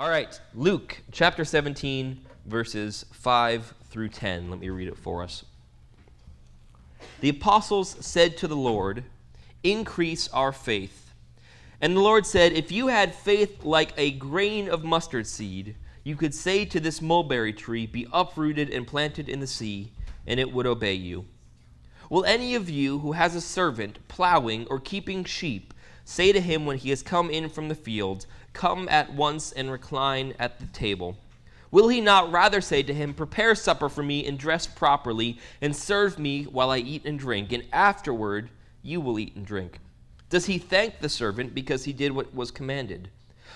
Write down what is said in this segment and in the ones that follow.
All right, Luke chapter 17, verses 5 through 10. Let me read it for us. The apostles said to the Lord, "Increase our faith." And the Lord said, "If you had faith like a grain of mustard seed, you could say to this mulberry tree, 'Be uprooted and planted in the sea,' and it would obey you. Will any of you who has a servant plowing or keeping sheep say to him when he has come in from the field, 'Come at once and recline at the table'? Will he not rather say to him, 'Prepare supper for me and dress properly, and serve me while I eat and drink, and afterward you will eat and drink'? Does he thank the servant because he did what was commanded?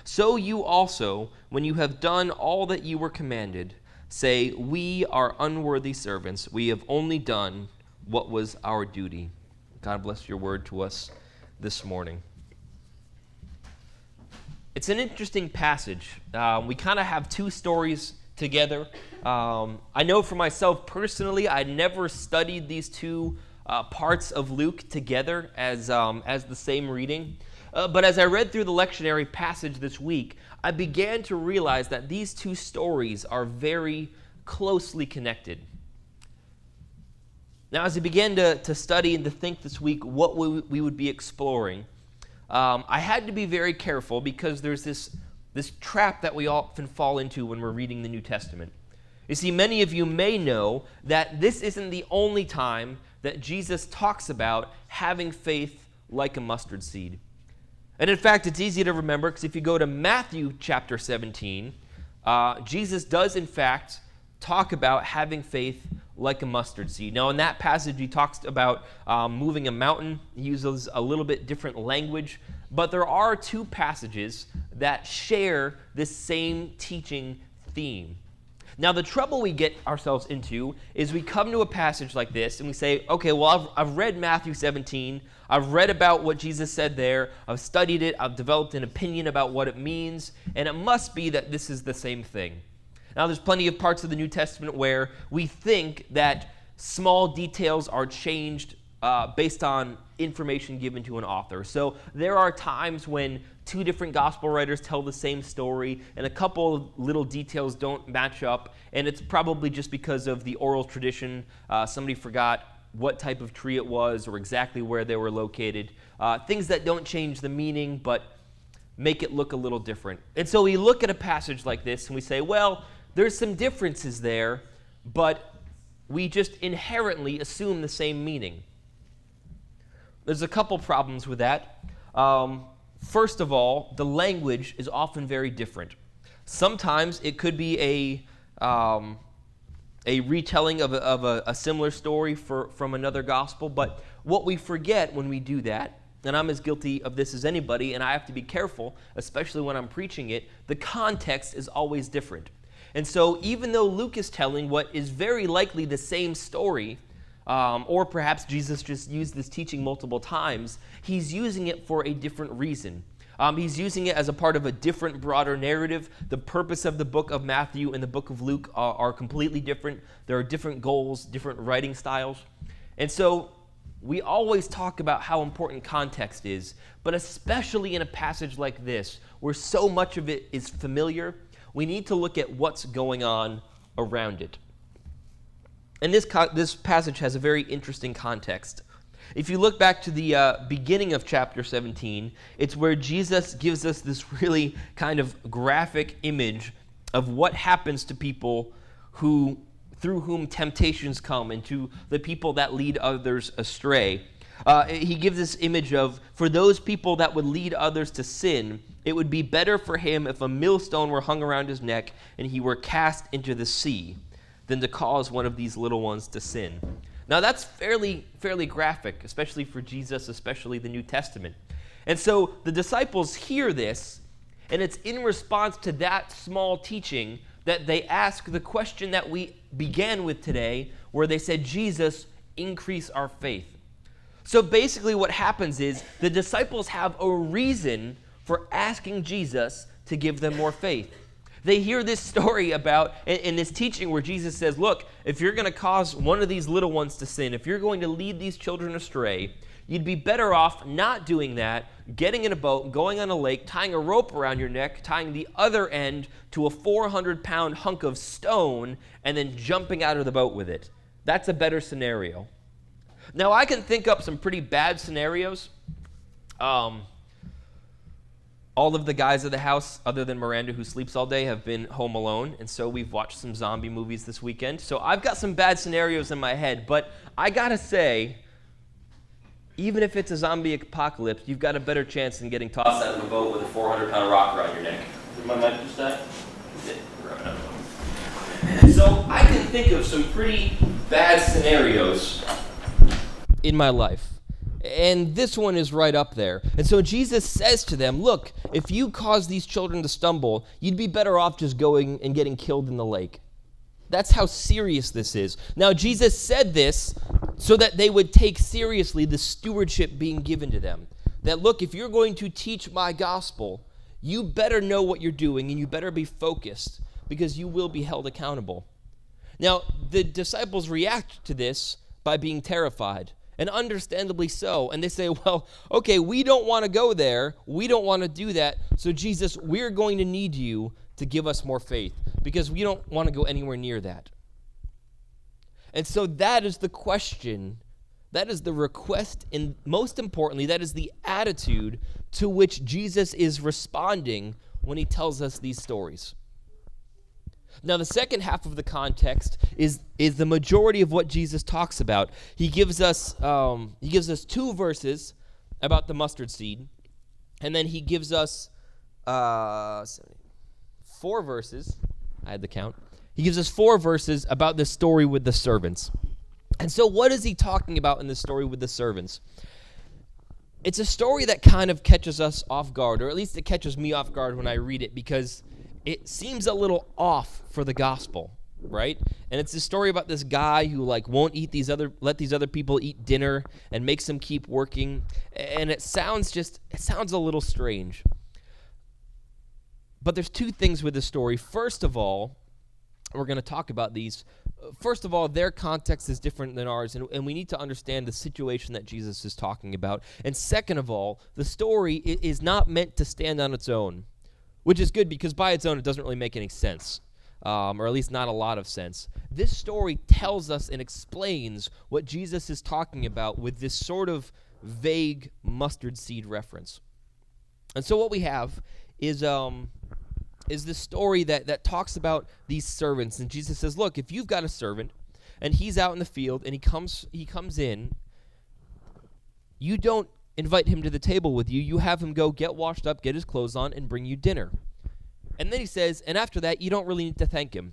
So you also, when you have done all that you were commanded, say, 'We are unworthy servants. We have only done what was our duty.'" God bless your word to us this morning. It's an interesting passage. We kind of have two stories together. I know for myself personally, I never studied these two parts of Luke together as the same reading. But as I read through the lectionary passage this week, I began to realize that these two stories are very closely connected. Now, as I began to study and to think this week what we would be exploring, I had to be very careful because there's this trap that we often fall into when we're reading the New Testament. You see, many of you may know that this isn't the only time that Jesus talks about having faith like a mustard seed. And in fact, it's easy to remember because if you go to Matthew chapter 17, Jesus does in fact talk about having faith like a mustard seed. Now, in that passage, he talks about moving a mountain. He uses a little bit different language, but there are two passages that share this same teaching theme. Now, the trouble we get ourselves into is we come to a passage like this and we say, okay, well, I've read Matthew 17. I've read about what Jesus said there. I've studied it. I've developed an opinion about what it means, and it must be that this is the same thing. Now, there's plenty of parts of the New Testament where we think that small details are changed based on information given to an author. So there are times when two different gospel writers tell the same story and a couple of little details don't match up, and it's probably just because of the oral tradition. Somebody forgot what type of tree it was or exactly where they were located. Things that don't change the meaning but make it look a little different. And so we look at a passage like this and we say, well, there's some differences there, but we just inherently assume the same meaning. There's a couple problems with that. First of all, the language is often very different. Sometimes it could be a retelling of a similar story from another gospel, but what we forget when we do that, and I'm as guilty of this as anybody, and I have to be careful, especially when I'm preaching it, the context is always different. And so even though Luke is telling what is very likely the same story, or perhaps Jesus just used this teaching multiple times, he's using it for a different reason. He's using it as a part of a different, broader narrative. The purpose of the book of Matthew and the book of Luke are completely different. There are different goals, different writing styles. And so we always talk about how important context is, but especially in a passage like this, where so much of it is familiar, we need to look at what's going on around it. And this passage has a very interesting context. If you look back to the beginning of chapter 17, it's where Jesus gives us this really kind of graphic image of what happens to people through whom temptations come and to the people that lead others astray. He gives this image of, for those people that would lead others to sin, it would be better for him if a millstone were hung around his neck and he were cast into the sea than to cause one of these little ones to sin. Now that's fairly graphic, especially for Jesus, especially the New Testament. And so the disciples hear this, and it's in response to that small teaching that they ask the question that we began with today, where they said, "Jesus, increase our faith." So basically what happens is the disciples have a reason for asking Jesus to give them more faith. They hear this story about, in this teaching where Jesus says, look, if you're going to cause one of these little ones to sin, if you're going to lead these children astray, you'd be better off not doing that, getting in a boat, going on a lake, tying a rope around your neck, tying the other end to a 400-pound hunk of stone, and then jumping out of the boat with it. That's a better scenario. Now, I can think up some pretty bad scenarios. All of the guys of the house, other than Miranda, who sleeps all day, have been home alone, and so we've watched some zombie movies this weekend. So I've got some bad scenarios in my head, but I gotta say, even if it's a zombie apocalypse, you've got a better chance than getting tossed out of a boat with a 400-pound rock around your neck. Did my mic just die? So I can think of some pretty bad scenarios in my life. And this one is right up there. And so Jesus says to them, look, if you cause these children to stumble, you'd be better off just going and getting killed in the lake. That's how serious this is. Now, Jesus said this so that they would take seriously the stewardship being given to them. That, look, if you're going to teach my gospel, you better know what you're doing and you better be focused because you will be held accountable. Now, the disciples react to this by being terrified. And understandably so. And they say, well, okay, we don't want to go there. We don't want to do that. So Jesus, we're going to need you to give us more faith because we don't want to go anywhere near that. And so that is the question. That is the request. And most importantly, that is the attitude to which Jesus is responding when he tells us these stories. Now, the second half of the context is the majority of what Jesus talks about. He gives us 2 verses about the mustard seed, and then he gives us 4 verses. I had the count. He gives us 4 verses about the story with the servants. And so what is he talking about in the story with the servants? It's a story that kind of catches us off guard, or at least it catches me off guard when I read it, because it seems a little off for the gospel, right? And it's a story about this guy who won't let these other people eat dinner and makes them keep working. And it sounds a little strange. But there's 2 things with the story. First of all, we're going to talk about these. First of all, their context is different than ours, and we need to understand the situation that Jesus is talking about. And second of all, the story is not meant to stand on its own, which is good because by its own, it doesn't really make any sense, or at least not a lot of sense. This story tells us and explains what Jesus is talking about with this sort of vague mustard seed reference. And so what we have is this story that talks about these servants. And Jesus says, look, if you've got a servant and he's out in the field and he comes in, you don't invite him to the table with you. You have him go get washed up, get his clothes on, and bring you dinner. And then he says, and after that, you don't really need to thank him,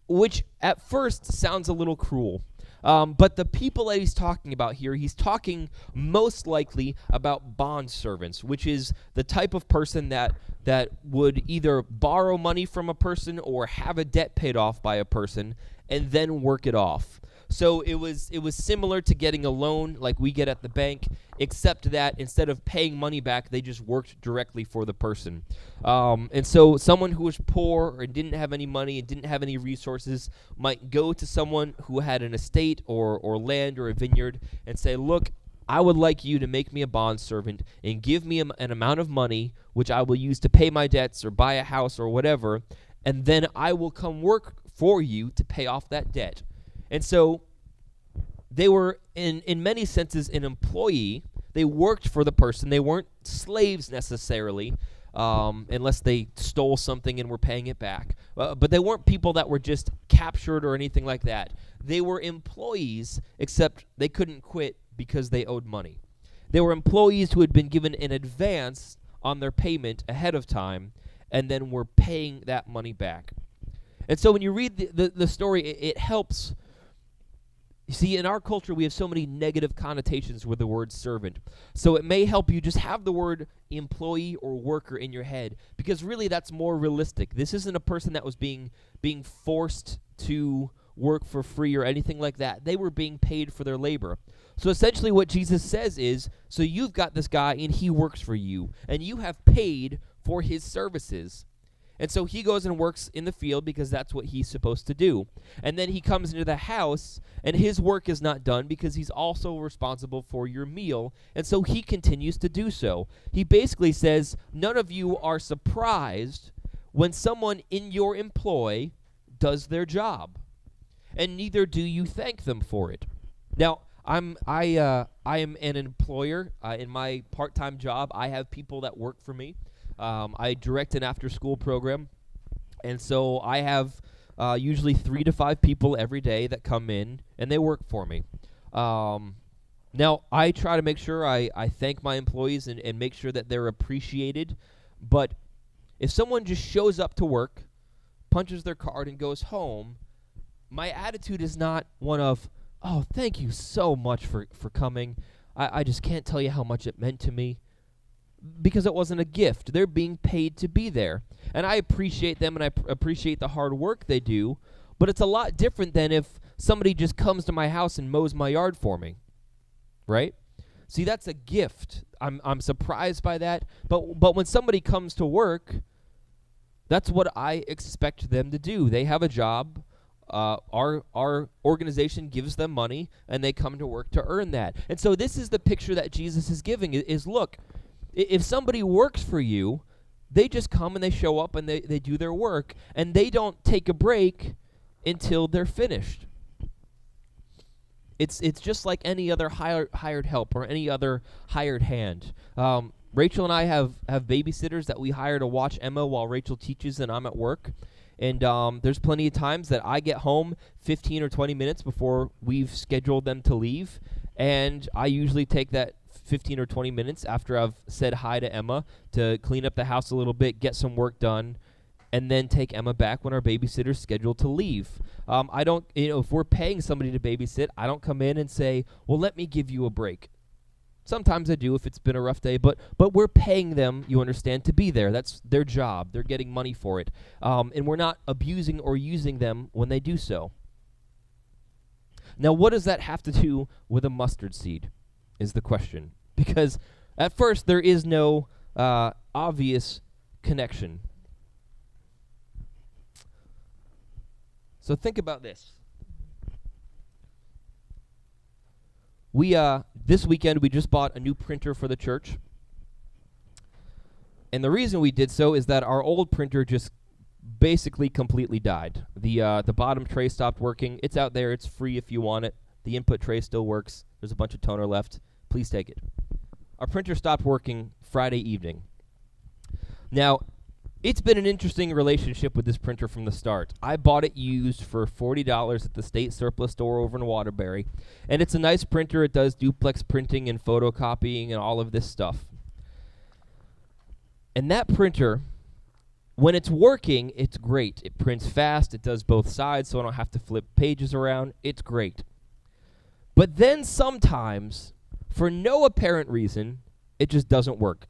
which at first sounds a little cruel. But the people that he's talking about here, he's talking most likely about bond servants, which is the type of person that would either borrow money from a person or have a debt paid off by a person and then work it off. So it was similar to getting a loan like we get at the bank, except that instead of paying money back, they just worked directly for the person. And so someone who was poor or didn't have any money and didn't have any resources might go to someone who had an estate or land or a vineyard and say, look, I would like you to make me a bondservant and give me an amount of money which I will use to pay my debts or buy a house or whatever, and then I will come work for you to pay off that debt. And so they were, in many senses, an employee. They worked for the person. They weren't slaves necessarily, unless they stole something and were paying it back. But they weren't people that were just captured or anything like that. They were employees, except they couldn't quit because they owed money. They were employees who had been given an advance on their payment ahead of time and then were paying that money back. And so when you read the story, it helps. You see, in our culture, we have so many negative connotations with the word servant. So it may help you just have the word employee or worker in your head, because really that's more realistic. This isn't a person that was being forced to work for free or anything like that. They were being paid for their labor. So essentially what Jesus says is, so you've got this guy and he works for you, and you have paid for his services. And so he goes and works in the field because that's what he's supposed to do. And then he comes into the house, and his work is not done because he's also responsible for your meal. And so he continues to do so. He basically says, none of you are surprised when someone in your employ does their job, and neither do you thank them for it. Now, I am an employer. In my part-time job, I have people that work for me. I direct an after-school program, and so I have usually 3 to 5 people every day that come in, and they work for me. Now, I try to make sure I thank my employees and make sure that they're appreciated, but if someone just shows up to work, punches their card, and goes home, my attitude is not one of, oh, thank you so much for coming. I just can't tell you how much it meant to me. Because it wasn't a gift. They're being paid to be there. And I appreciate them, and I appreciate the hard work they do, but it's a lot different than if somebody just comes to my house and mows my yard for me. Right? See, that's a gift. I'm surprised by that. But when somebody comes to work, that's what I expect them to do. They have a job. Our organization gives them money, and they come to work to earn that. And so this is the picture that Jesus is giving, is look, if somebody works for you, they just come and they show up and they do their work, and they don't take a break until they're finished. It's just like any other hired help or any other hired hand. Rachel and I have babysitters that we hire to watch Emma while Rachel teaches and I'm at work. And there's plenty of times that I get home 15 or 20 minutes before we've scheduled them to leave, and I usually take that 15 or 20 minutes after I've said hi to Emma to clean up the house a little bit, get some work done, and then take Emma back when our babysitter's scheduled to leave. I don't, if we're paying somebody to babysit, I don't come in and say, well, let me give you a break. Sometimes I do if it's been a rough day, but we're paying them, you understand, to be there. That's their job. They're getting money for it. And we're not abusing or using them when they do so. Now, what does that have to do with a mustard seed is the question. Because at first there is no obvious connection. So think about this. We this weekend we just bought a new printer for the church. And the reason we did so is that our old printer just basically completely died. The bottom tray stopped working. It's out there. It's free if you want it. The input tray still works. There's a bunch of toner left. Please take it. Our printer stopped working Friday evening. Now, it's been an interesting relationship with this printer from the start. I bought it used for $40 at the state surplus store over in Waterbury. And it's a nice printer. It does duplex printing and photocopying and all of this stuff. And that printer, when it's working, it's great. It prints fast. It does both sides, so I don't have to flip pages around. It's great. But then sometimes, for no apparent reason, it just doesn't work.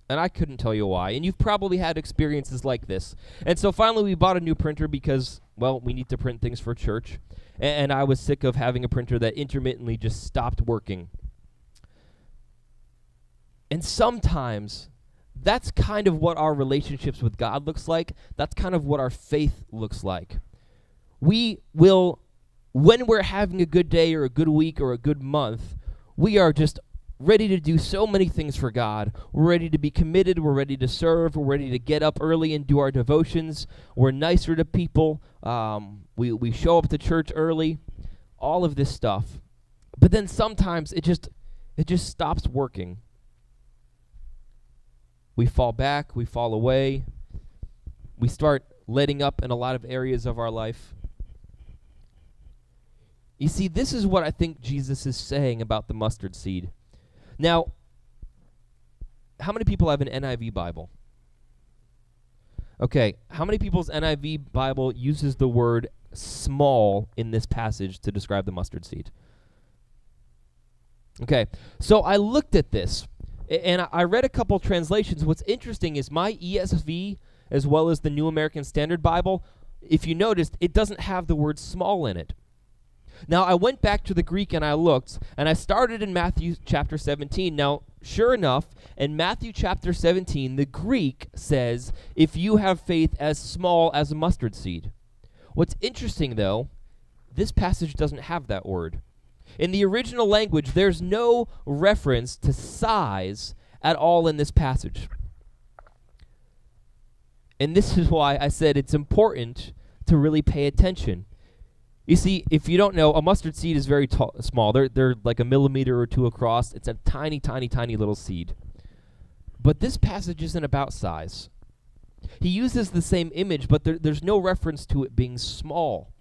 And I couldn't tell you why. And you've probably had experiences like this. And so finally we bought a new printer because, well, we need to print things for church. And I was sick of having a printer that intermittently just stopped working. And sometimes that's kind of what our relationships with God looks like. That's kind of what our faith looks like. We will, when we're having a good day or a good week or a good month, we are just ready to do so many things for God. We're ready to be committed. We're ready to serve. We're ready to get up early and do our devotions. We're nicer to people. We show up to church early. All of this stuff. But then sometimes it just stops working. We fall back. We fall away. We start letting up in a lot of areas of our life. You see, this is what I think Jesus is saying about the mustard seed. Now, how many people have an NIV Bible? Okay, how many people's NIV Bible uses the word small in this passage to describe the mustard seed? Okay, so I looked at this, and I read a couple translations. What's interesting is my ESV, as well as the New American Standard Bible, if you noticed, it doesn't have the word small in it. Now, I went back to the Greek and I looked, and I started in Matthew chapter 17. Now, sure enough, in Matthew chapter 17, the Greek says, if you have faith as small as a mustard seed. What's interesting, though, this passage doesn't have that word. In the original language, there's no reference to size at all in this passage. And this is why I said it's important to really pay attention. You see, if you don't know, a mustard seed is very small. They're like a millimeter or two across. It's a tiny, tiny, tiny little seed. But this passage isn't about size. He uses the same image, but there's no reference to it being small.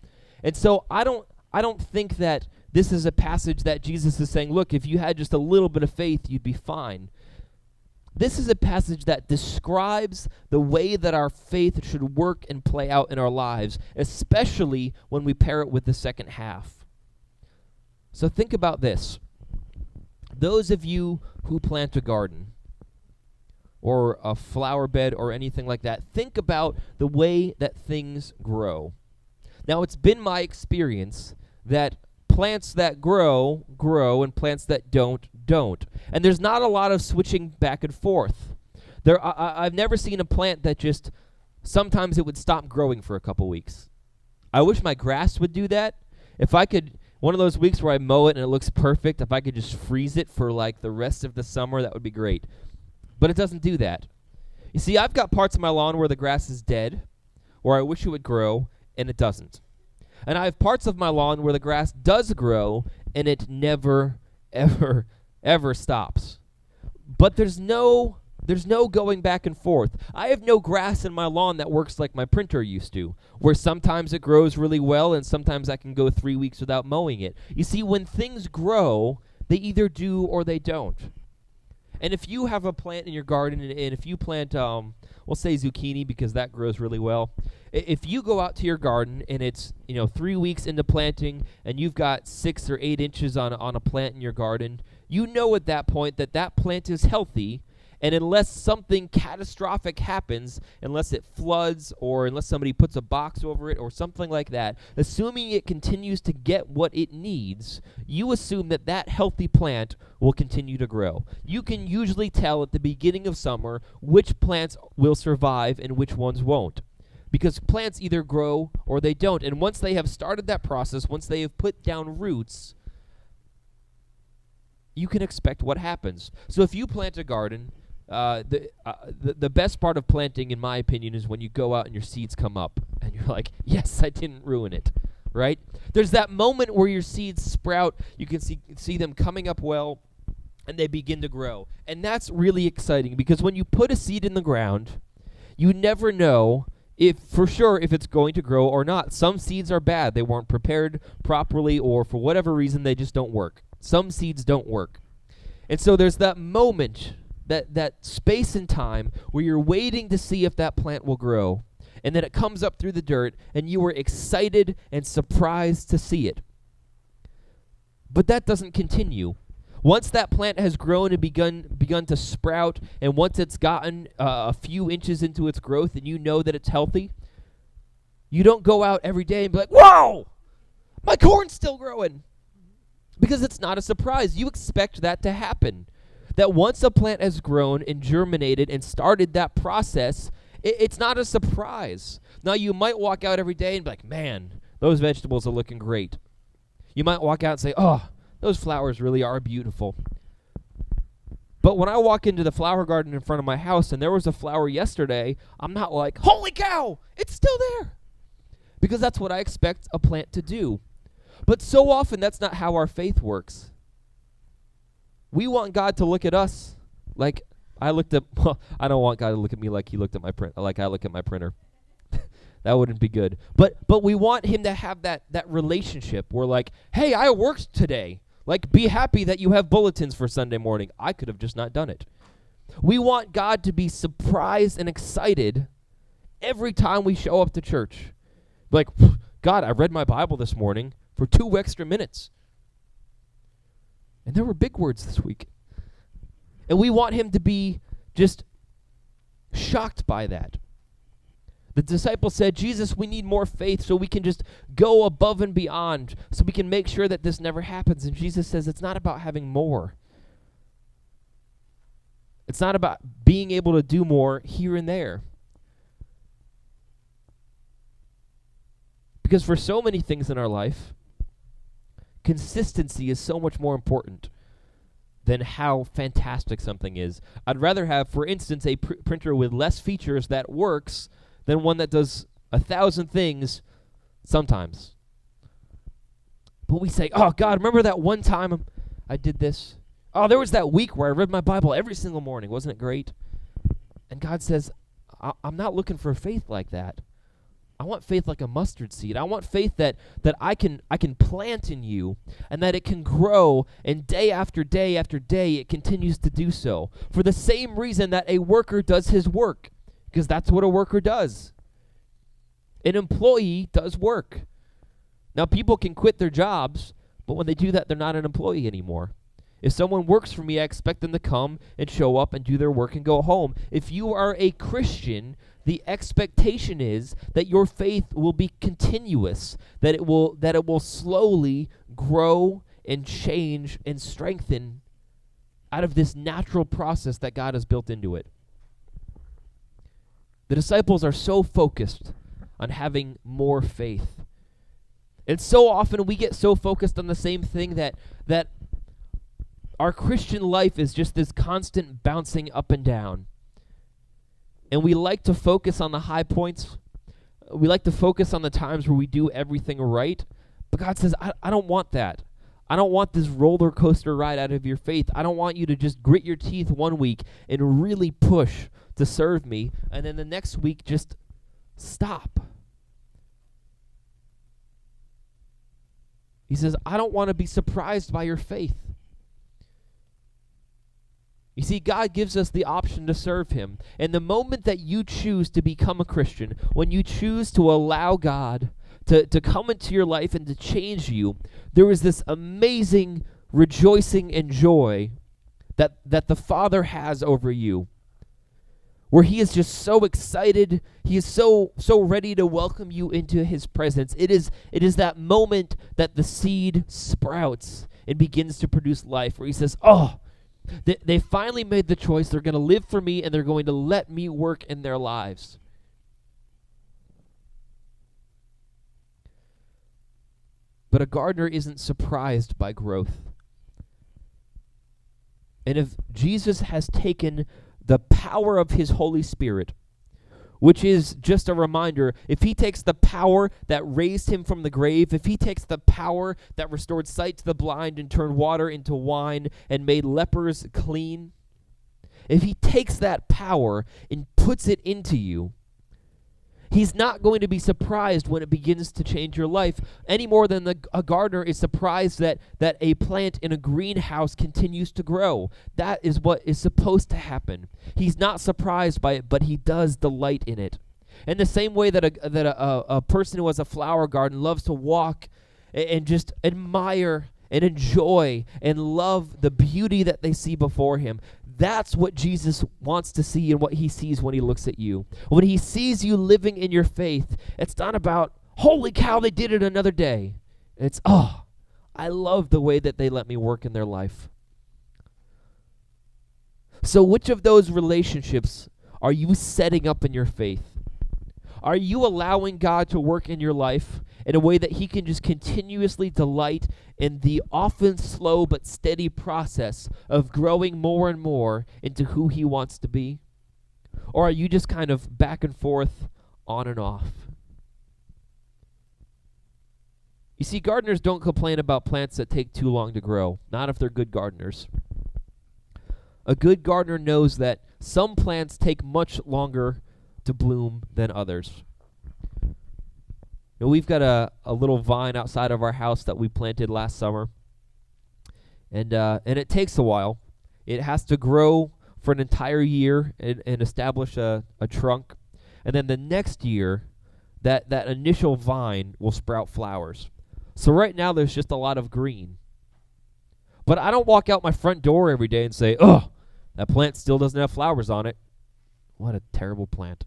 And so I don't think that this is a passage that Jesus is saying, look, if you had just a little bit of faith, you'd be fine. This is a passage that describes the way that our faith should work and play out in our lives, especially when we pair it with the second half. So think about this. Those of you who plant a garden or a flower bed or anything like that, think about the way that things grow. Now, it's been my experience that plants that grow, grow, and plants that don't. And there's not a lot of switching back and forth. I've never seen a plant that just, sometimes it would stop growing for a couple weeks. I wish my grass would do that. If I could, one of those weeks where I mow it and it looks perfect, if I could just freeze it for like the rest of the summer, that would be great. But it doesn't do that. You see, I've got parts of my lawn where the grass is dead, or I wish it would grow, and it doesn't. And I have parts of my lawn where the grass does grow, and it never, ever stops. But there's no going back and forth. I have no grass in my lawn that works like my printer used to, where sometimes it grows really well and sometimes I can go 3 weeks without mowing it. You see, when things grow, they either do or they don't. And if you have a plant in your garden, and if you plant, we'll say zucchini because that grows really well. If you go out to your garden and it's 3 weeks into planting and you've got 6 or 8 inches on a plant in your garden, you know at that point that plant is healthy. And unless something catastrophic happens, unless it floods or unless somebody puts a box over it or something like that, assuming it continues to get what it needs, you assume that healthy plant will continue to grow. You can usually tell at the beginning of summer which plants will survive and which ones won't. Because plants either grow or they don't. And once they have started that process, once they have put down roots, you can expect what happens. So if you plant a garden, the best part of planting, in my opinion, is when you go out and your seeds come up and you're like, yes, I didn't ruin it, right? There's that moment where your seeds sprout, you can see them coming up well, and they begin to grow. And that's really exciting because when you put a seed in the ground, you never know if it's going to grow or not. Some seeds are bad. They weren't prepared properly, or for whatever reason, they just don't work. Some seeds don't work. And so there's that moment, that space and time where you're waiting to see if that plant will grow. And then it comes up through the dirt, and you were excited and surprised to see it. But that doesn't continue. Once that plant has grown and begun to sprout, and once it's gotten a few inches into its growth and you know that it's healthy, you don't go out every day and be like, whoa, my corn's still growing. Because it's not a surprise. You expect that to happen. That once a plant has grown and germinated and started that process, it's not a surprise. Now, you might walk out every day and be like, man, those vegetables are looking great. You might walk out and say, oh, those flowers really are beautiful. But when I walk into the flower garden in front of my house and there was a flower yesterday, I'm not like, holy cow, it's still there. Because that's what I expect a plant to do. But so often that's not how our faith works. We want God to look at us like I don't want God to look at me like he looked at like I look at my printer. That wouldn't be good. But we want him to have that relationship where like, hey, I worked today. Like, be happy that you have bulletins for Sunday morning. I could have just not done it. We want God to be surprised and excited every time we show up to church. Like, God, I read my Bible this morning for 2 extra minutes. And there were big words this week. And we want him to be just shocked by that. The disciples said, Jesus, we need more faith so we can just go above and beyond, so we can make sure that this never happens. And Jesus says it's not about having more. It's not about being able to do more here and there. Because for so many things in our life, consistency is so much more important than how fantastic something is. I'd rather have, for instance, a printer with less features that works than one that does 1,000 things sometimes. But we say, oh, God, remember that one time I did this? Oh, there was that week where I read my Bible every single morning. Wasn't it great? And God says, I'm not looking for faith like that. I want faith like a mustard seed. I want faith that I can plant in you and that it can grow, and day after day after day it continues to do so. For the same reason that a worker does his work, because that's what a worker does. An employee does work. Now, people can quit their jobs, but when they do that, they're not an employee anymore. If someone works for me, I expect them to come and show up and do their work and go home. If you are a Christian, the expectation is that your faith will be continuous, that it will slowly grow and change and strengthen out of this natural process that God has built into it. The disciples are so focused on having more faith. And so often we get so focused on the same thing that our Christian life is just this constant bouncing up and down. And we like to focus on the high points. We like to focus on the times where we do everything right. But God says, I don't want that. I don't want this roller coaster ride out of your faith. I don't want you to just grit your teeth one week and really push to serve me, and then the next week just stop. He says, I don't want to be surprised by your faith. You see, God gives us the option to serve him. And the moment that you choose to become a Christian, when you choose to allow God to come into your life and to change you, there is this amazing rejoicing and joy that the Father has over you, where he is just so excited. He is so ready to welcome you into his presence. It is that moment that the seed sprouts and begins to produce life, where he says, oh, they finally made the choice. They're going to live for me, and they're going to let me work in their lives. But a gardener isn't surprised by growth. And if Jesus has taken the power of his Holy Spirit, which is just a reminder, if he takes the power that raised him from the grave, if he takes the power that restored sight to the blind and turned water into wine and made lepers clean, if he takes that power and puts it into you, he's not going to be surprised when it begins to change your life any more than a gardener is surprised that a plant in a greenhouse continues to grow. That is what is supposed to happen. He's not surprised by it, but he does delight in it. In the same way that a person who has a flower garden loves to walk and just admire and enjoy and love the beauty that they see before him, that's what Jesus wants to see and what he sees when he looks at you. When he sees you living in your faith, it's not about, holy cow, they did it another day. It's, oh, I love the way that they let me work in their life. So which of those relationships are you setting up in your faith? Are you allowing God to work in your life in a way that he can just continuously delight in the often slow but steady process of growing more and more into who he wants to be? Or are you just kind of back and forth, on and off? You see, gardeners don't complain about plants that take too long to grow, not if they're good gardeners. A good gardener knows that some plants take much longer to bloom than others. Now, we've got a little vine outside of our house that we planted last summer, and it takes a while. It has to grow for an entire year and establish a trunk, and then the next year, that initial vine will sprout flowers. So right now there's just a lot of green. But I don't walk out my front door every day and say, "Oh, that plant still doesn't have flowers on it. What a terrible plant."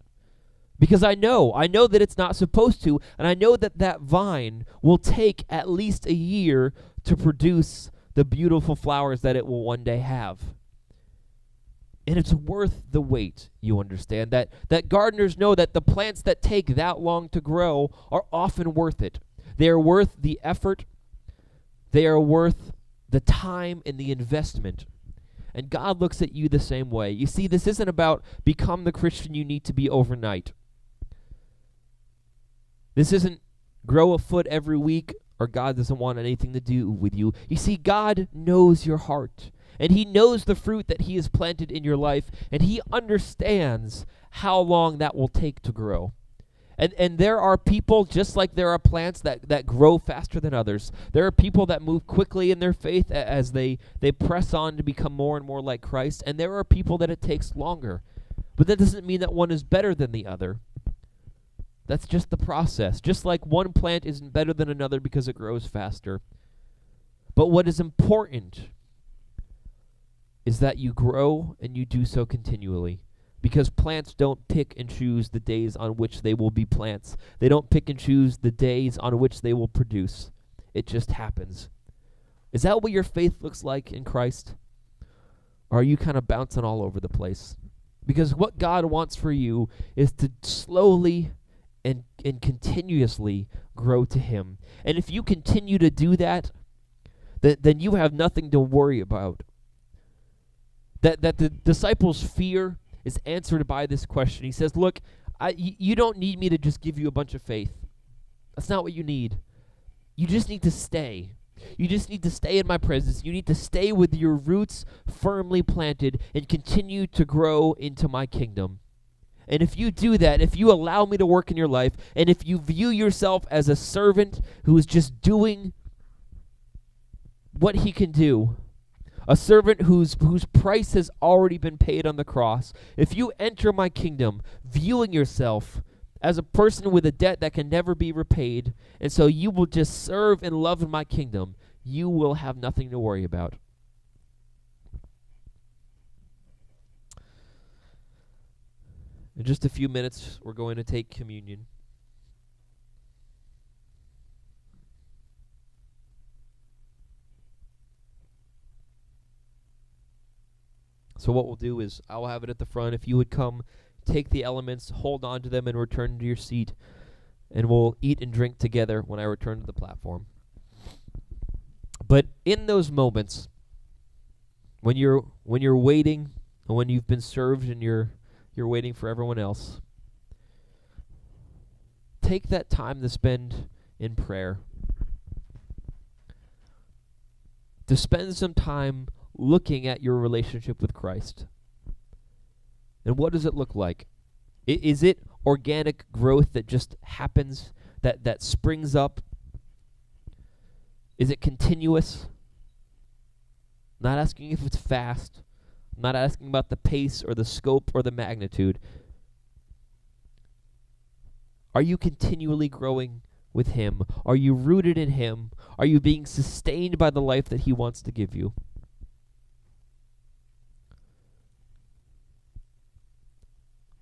Because I know that it's not supposed to, and I know that vine will take at least a year to produce the beautiful flowers that it will one day have. And it's worth the wait, you understand. That gardeners know that the plants that take that long to grow are often worth it. They are worth the effort. They are worth the time and the investment. And God looks at you the same way. You see, this isn't about become the Christian you need to be overnight. This isn't grow a foot every week or God doesn't want anything to do with you. You see, God knows your heart. And he knows the fruit that he has planted in your life, and he understands how long that will take to grow. And there are people, just like there are plants that grow faster than others. There are people that move quickly in their faith as they press on to become more and more like Christ, and there are people that it takes longer. But that doesn't mean that one is better than the other. That's just the process. Just like one plant isn't better than another because it grows faster. But what is important is that you grow and you do so continually. Because plants don't pick and choose the days on which they will be plants. They don't pick and choose the days on which they will produce. It just happens. Is that what your faith looks like in Christ? Or are you kind of bouncing all over the place? Because what God wants for you is to slowly and continuously grow to him. And if you continue to do that, then you have nothing to worry about. That the disciples' fear is answered by this question. He says, look, you don't need me to just give you a bunch of faith. That's not what you need. You just need to stay. You just need to stay in my presence. You need to stay with your roots firmly planted and continue to grow into my kingdom. And if you do that, if you allow me to work in your life, and if you view yourself as a servant who is just doing what he can do, a servant whose price has already been paid on the cross. If you enter my kingdom viewing yourself as a person with a debt that can never be repaid, and so you will just serve and love in my kingdom, you will have nothing to worry about. In just a few minutes, we're going to take communion. So what we'll do is I will have it at the front. If you would come, take the elements, hold on to them, and return to your seat, and we'll eat and drink together when I return to the platform. But in those moments, when you're waiting, and when you've been served and you're waiting for everyone else, take that time to spend in prayer. To spend some time looking at your relationship with Christ. And what does it look like? Is it organic growth that just happens, that springs up? Is it continuous? I'm not asking if it's fast. I'm not asking about the pace or the scope or the magnitude. Are you continually growing with him? Are you rooted in him? Are you being sustained by the life that he wants to give you?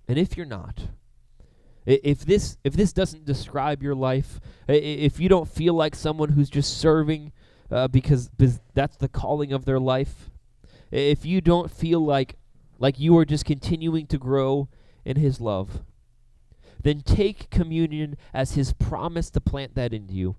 And if you're not, if this doesn't describe your life, if you don't feel like someone who's just serving because that's the calling of their life, if you don't feel like you are just continuing to grow in his love, then take communion as his promise to plant that into you.